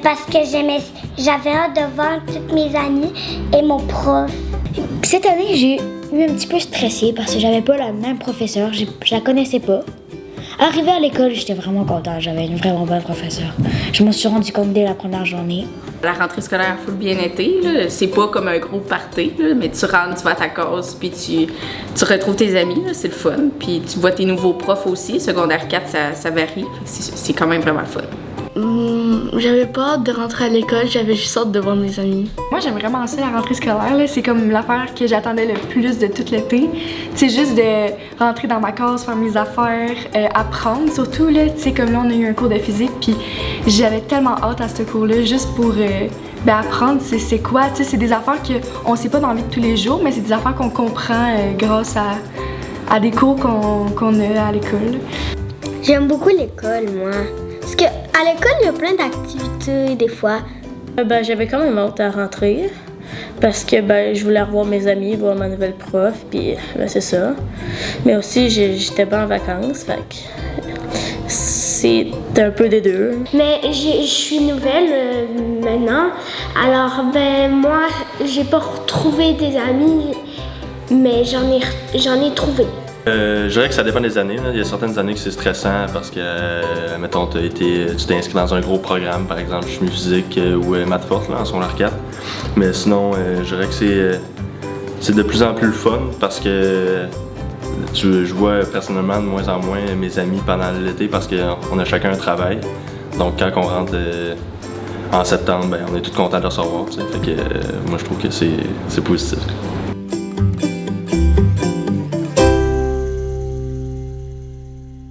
Parce que j'avais hâte de voir toutes mes amies et mon prof. Cette année, j'ai eu un petit peu stressée parce que j'avais pas la même professeure, je la connaissais pas. Arrivé à l'école, j'étais vraiment contente, j'avais une vraiment bonne professeure. Je m'en suis rendu compte dès la première journée. La rentrée scolaire a full bien été, là. C'est pas comme un gros party, là, mais tu rentres, tu vas à ta case, puis tu retrouves tes amis, là, c'est le fun. Puis tu vois tes nouveaux profs aussi, secondaire 4, ça varie, c'est quand même vraiment le fun. J'avais pas hâte de rentrer à l'école, j'avais juste hâte de voir mes amis. Moi, j'aime vraiment ça, la rentrée scolaire. C'est comme l'affaire que j'attendais le plus de tout l'été. C'est juste de rentrer dans ma case, faire mes affaires, apprendre surtout. Comme là, on a eu un cours de physique, puis j'avais tellement hâte à ce cours-là, juste pour apprendre c'est quoi. C'est des affaires qu'on sait pas dans la vie de tous les jours, mais c'est des affaires qu'on comprend grâce à des cours qu'on a à l'école. J'aime beaucoup l'école, moi. Parce qu'à l'école, il y a plein d'activités, des fois. J'avais quand même hâte à rentrer parce que je voulais revoir mes amis, voir ma nouvelle prof, puis c'est ça. Mais aussi, j'étais pas en vacances, fait que c'est un peu des deux. Mais je suis nouvelle maintenant, alors moi, j'ai pas retrouvé des amis, mais j'en ai trouvé. Je dirais que ça dépend des années. Là. Il y a certaines années que c'est stressant parce que, mettons, tu t'es inscrit dans un gros programme, par exemple chimie physique ou maths forte là, en secondaire 4. Mais sinon, je dirais que c'est de plus en plus le fun parce que je vois personnellement de moins en moins mes amis pendant l'été parce qu'on a chacun un travail. Donc quand on rentre en septembre, on est tous contents de se revoir. Fait que moi je trouve que c'est positif.